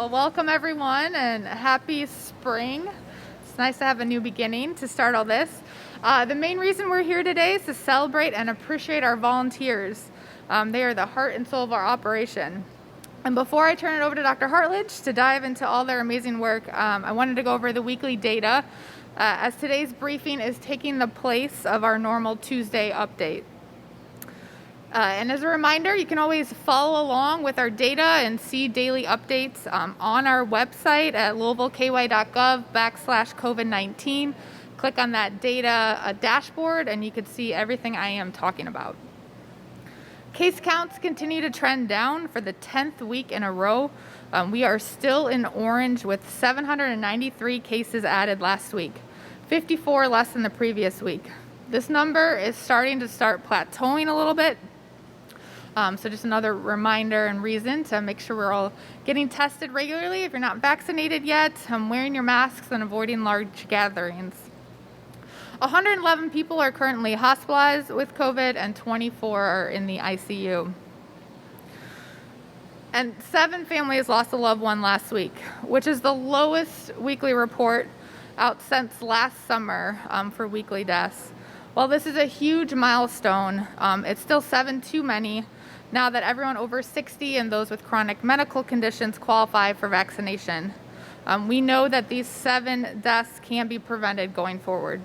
Well, welcome everyone and happy spring. It's nice to have a new beginning to start all this. The main reason we're here today is to celebrate and appreciate our volunteers. They are the heart and soul of our operation. And before I turn it over to Dr. Hartlage to dive into all their amazing work, I wanted to go over the weekly data as today's briefing is taking the place of our normal Tuesday update. And as a reminder, you can always follow along with our data and see daily updates on our website at louisvilleky.gov/COVID-19. Click on that data dashboard and you can see everything I am talking about. Case counts continue to trend down for the 10th week in a row. We are still in orange with 793 cases added last week, 54 less than the previous week. This number is starting to plateauing a little bit. So just another reminder and reason to make sure we're all getting tested regularly. If you're not vaccinated yet, wearing your masks and avoiding large gatherings. 111 people are currently hospitalized with COVID and 24 are in the ICU. And 7 families lost a loved one last week, which is the lowest weekly report out since last summer for weekly deaths. While this is a huge milestone, it's still 7 too many now that everyone over 60 and those with chronic medical conditions qualify for vaccination. We know that these 7 deaths can be prevented going forward.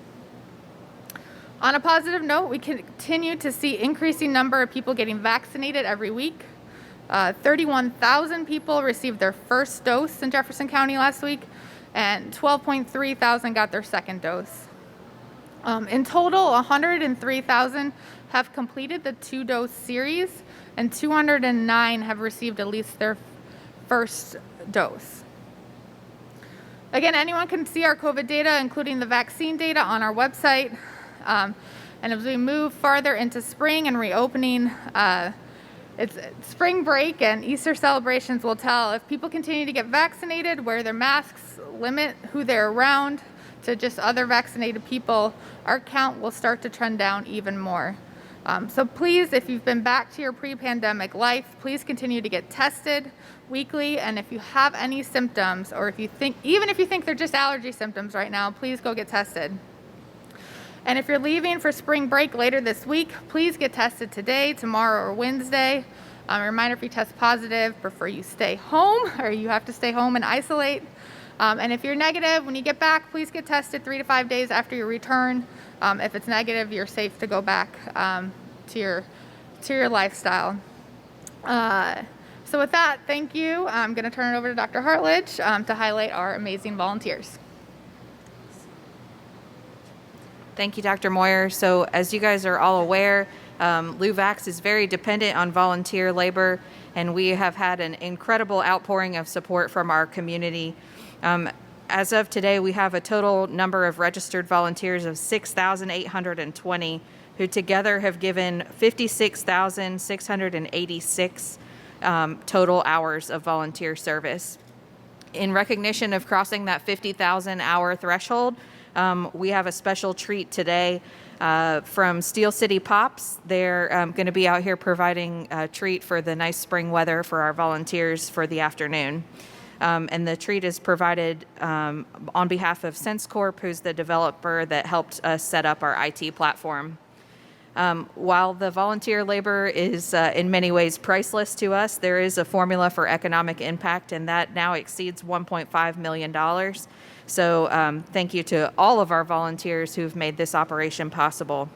On a positive note, we continue to see increasing number of people getting vaccinated every week. 31,000 people received their first dose in Jefferson County last week, and 12.3 thousand got their second dose. In total, 103,000 have completed the 2-dose series, and 209 have received at least their first dose. Again, anyone can see our COVID data, including the vaccine data, on our website. And as we move farther into spring and reopening, it's spring break and Easter celebrations will tell if people continue to get vaccinated, wear their masks, limit who they're around to just other vaccinated people, our count will start to trend down even more. So please, if you've been back to your pre-pandemic life, please continue to get tested weekly. And if you have any symptoms, or even if you think they're just allergy symptoms right now, please go get tested. And if you're leaving for spring break later this week, please get tested today, tomorrow, or Wednesday. A reminder, if you test positive, prefer you stay home, or you have to stay home and isolate. And if you're negative, when you get back, please get tested 3 to 5 days after your return. If it's negative, you're safe to go back to your lifestyle. So with that, thank you. I'm going to turn it over to Dr. Hartlage to highlight our amazing volunteers. Thank you, Dr. Moyer. So as you guys are all aware, LouVax is very dependent on volunteer labor, and we have had an incredible outpouring of support from our community. As of today, we have a total number of registered volunteers of 6,820, who together have given 56,686 total hours of volunteer service. In recognition of crossing that 50,000 hour threshold, we have a special treat today from Steel City Pops. They're going to be out here providing a treat for the nice spring weather for our volunteers for the afternoon. And the treat is provided on behalf of SenseCorp, who's the developer that helped us set up our IT platform. While the volunteer labor is in many ways priceless to us, there is a formula for economic impact, and that now exceeds $1.5 million. So thank you to all of our volunteers who've made this operation possible.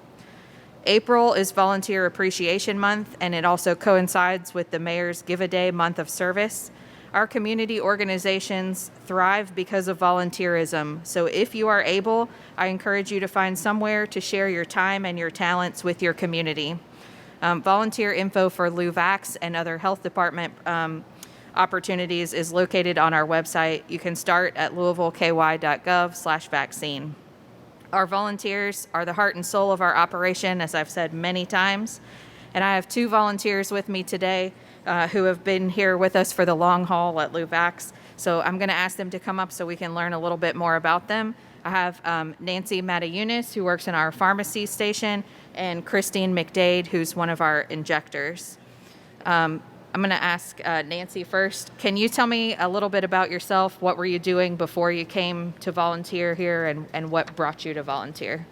April is Volunteer Appreciation Month, and it also coincides with the Mayor's Give a Day month of service. Our community organizations thrive because of volunteerism. So if you are able, I encourage you to find somewhere to share your time and your talents with your community. Volunteer info for LouVax and other health department opportunities is located on our website. You can start at louisvilleky.gov/vaccine. Our volunteers are the heart and soul of our operation, as I've said many times. And I have 2 volunteers with me today who have been here with us for the long haul at LouVax. So I'm going to ask them to come up so we can learn a little bit more about them. I have Nancy Matayunis, who works in our pharmacy station, and Christine McDade, who's one of our injectors. I'm going to ask Nancy first. Can you tell me a little bit about yourself? What were you doing before you came to volunteer here, and what brought you to volunteer?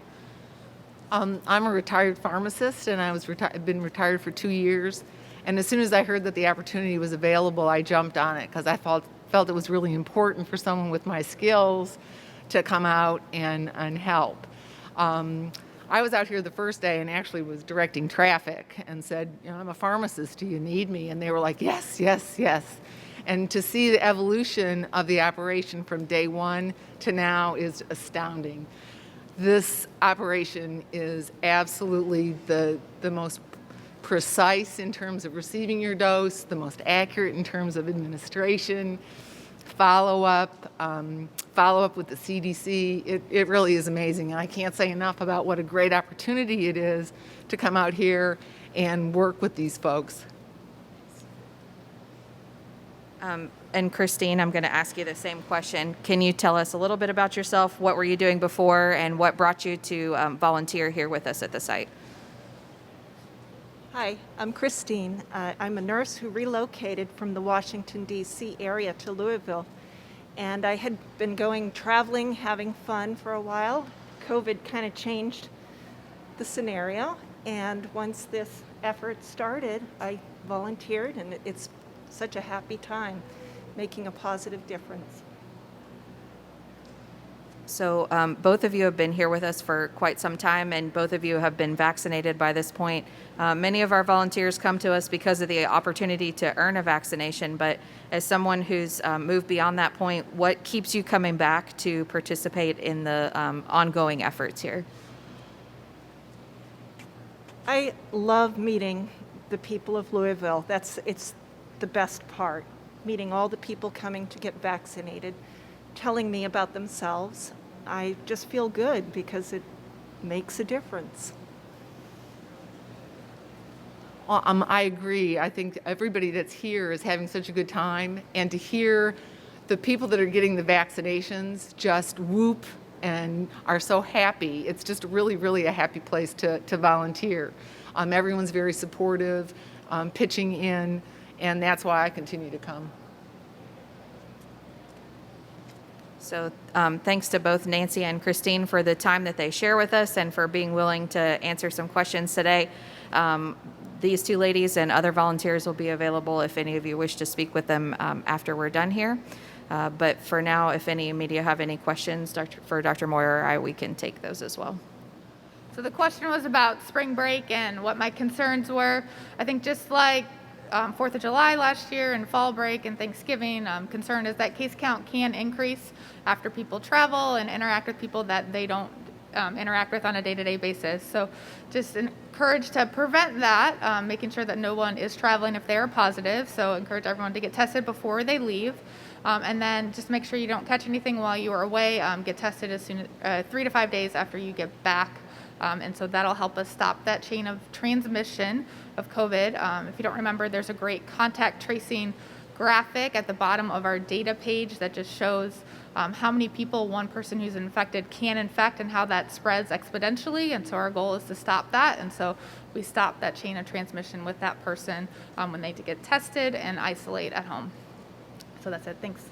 I'm a retired pharmacist, and I've been retired for 2 years. And as soon as I heard that the opportunity was available, I jumped on it because I felt it was really important for someone with my skills to come out and help. I was out here the first day and actually was directing traffic and said, I'm a pharmacist, do you need me? And they were like, yes, yes, yes. And to see the evolution of the operation from day one to now is astounding. This operation is absolutely the most precise in terms of receiving your dose, the most accurate in terms of administration, follow-up with the CDC. It really is amazing. And I can't say enough about what a great opportunity it is to come out here and work with these folks. And Christine, I'm going to ask you the same question. Can you tell us a little bit about yourself? What were you doing before, and what brought you to volunteer here with us at the site? Hi, I'm Christine. I'm a nurse who relocated from the Washington, D.C. area to Louisville. And I had been traveling, having fun for a while. COVID kind of changed the scenario. And once this effort started, I volunteered, and it's such a happy time making a positive difference. So both of you have been here with us for quite some time, and both of you have been vaccinated by this point. Many of our volunteers come to us because of the opportunity to earn a vaccination, but as someone who's moved beyond that point, what keeps you coming back to participate in the ongoing efforts here? I love meeting the people of Louisville. It's the best part, meeting all the people coming to get vaccinated, telling me about themselves. I just feel good because it makes a difference. Well, I agree. I think everybody that's here is having such a good time, and to hear the people that are getting the vaccinations just whoop and are so happy. It's just really, really a happy place to volunteer. Everyone's very supportive, pitching in, and that's why I continue to come. So thanks to both Nancy and Christine for the time that they share with us and for being willing to answer some questions today. These two ladies and other volunteers will be available if any of you wish to speak with them after we're done here. But for now, if any media have any questions for Dr. Moyer or I, we can take those as well. So the question was about spring break and what my concerns were. I think just like 4th of July last year and fall break and Thanksgiving, concern is that case count can increase after people travel and interact with people that they don't interact with on a day-to-day basis. So just encourage to prevent that, making sure that no one is traveling if they are positive. So encourage everyone to get tested before they leave. And then just make sure you don't catch anything while you are away. Get tested as soon as 3 to 5 days after you get back. And so that'll help us stop that chain of transmission of COVID. If you don't remember, there's a great contact tracing graphic at the bottom of our data page that just shows how many people one person who's infected can infect and how that spreads exponentially. And so our goal is to stop that. And so we stop that chain of transmission with that person when they get tested and isolate at home. So that's it. Thanks.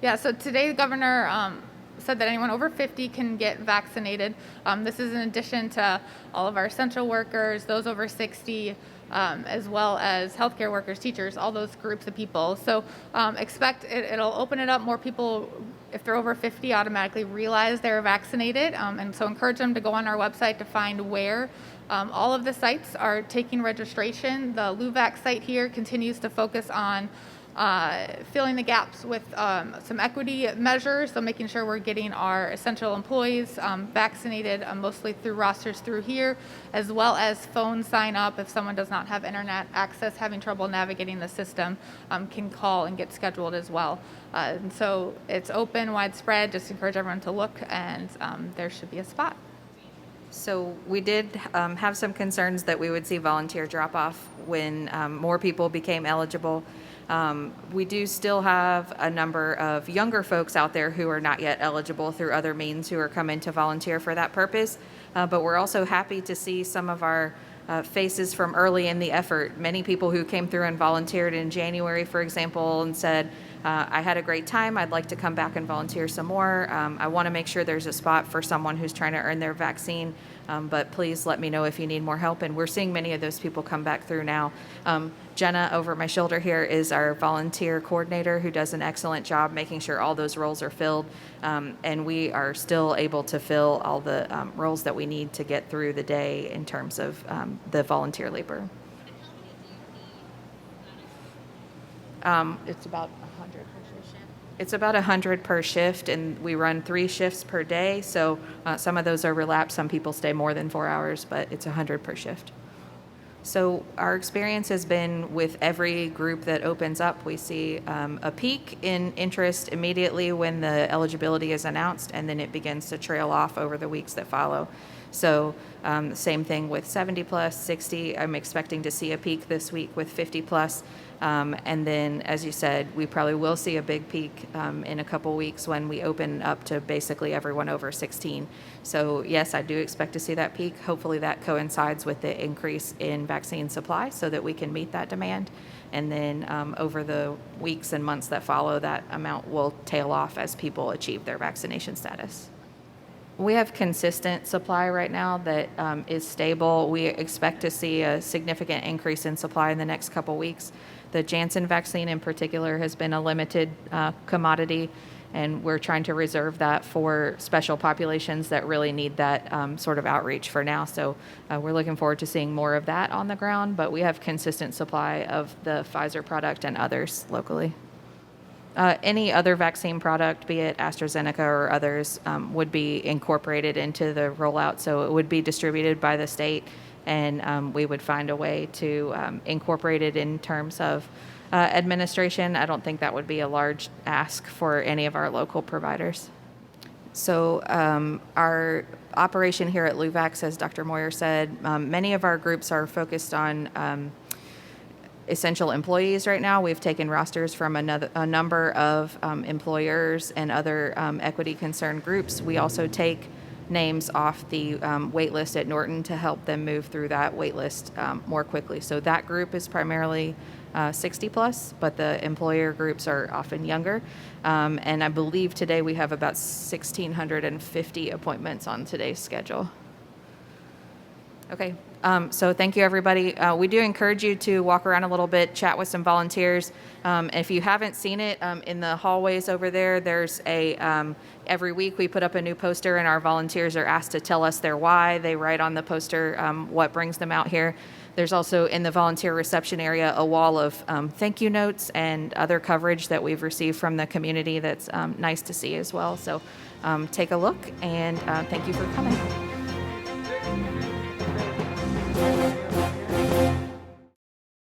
Yeah, so today the governor said that anyone over 50 can get vaccinated. This is in addition to all of our essential workers, those over 60, as well as healthcare workers, teachers, all those groups of people. So expect it'll open it up. More people, if they're over 50, automatically realize they're vaccinated. And so encourage them to go on our website to find where all of the sites are taking registration. The LouVax site here continues to focus on filling the gaps with some equity measures, so making sure we're getting our essential employees vaccinated mostly through rosters through here, as well as phone sign up. If someone does not have internet access, having trouble navigating the system, can call and get scheduled as well. And so it's open, widespread. Just encourage everyone to look, and there should be a spot. So we did have some concerns that we would see volunteer drop off when more people became eligible. We do still have a number of younger folks out there who are not yet eligible through other means who are coming to volunteer for that purpose. But we're also happy to see some of our faces from early in the effort. Many people who came through and volunteered in January, for example, and said, I had a great time. I'd like to come back and volunteer some more. I want to make sure there's a spot for someone who's trying to earn their vaccine, but please let me know if you need more help. And we're seeing many of those people come back through now. Jenna, over my shoulder here, is our volunteer coordinator who does an excellent job making sure all those roles are filled. And we are still able to fill all the roles that we need to get through the day in terms of the volunteer labor. It's about 100 per shift. It's about 100 per shift, and we run 3 shifts per day. So some of those are relapsed. Some people stay more than 4 hours, but it's 100 per shift. So our experience has been with every group that opens up, we see a peak in interest immediately when the eligibility is announced, and then it begins to trail off over the weeks that follow. So same thing with 70 plus, 60. I'm expecting to see a peak this week with 50 plus. And then, as you said, we probably will see a big peak in a couple weeks when we open up to basically everyone over 16. So yes, I do expect to see that peak. Hopefully that coincides with the increase in vaccine supply so that we can meet that demand. And then over the weeks and months that follow, that amount will tail off as people achieve their vaccination status. We have consistent supply right now that is stable. We expect to see a significant increase in supply in the next couple weeks. The Janssen vaccine in particular has been a limited commodity, and we're trying to reserve that for special populations that really need that sort of outreach for now. So we're looking forward to seeing more of that on the ground, but we have consistent supply of the Pfizer product and others locally. Any other vaccine product, be it AstraZeneca or others, would be incorporated into the rollout. So it would be distributed by the state, and we would find a way to incorporate it in terms of administration. I don't think that would be a large ask for any of our local providers. So our operation here at LouVax, as Dr. Moyer said, many of our groups are focused on essential employees right now. We've taken rosters from a number of employers and other equity concerned groups. We also take names off the wait list at Norton to help them move through that wait list more quickly. So that group is primarily 60 plus, but the employer groups are often younger. And I believe today we have about 1,650 appointments on today's schedule. Okay. So thank you, everybody. We do encourage you to walk around a little bit, chat with some volunteers. If you haven't seen it, in the hallways over there, there's every week we put up a new poster, and our volunteers are asked to tell us their why. They write on the poster what brings them out here. There's also in the volunteer reception area a wall of thank you notes and other coverage that we've received from the community that's nice to see as well. So take a look, and thank you for coming.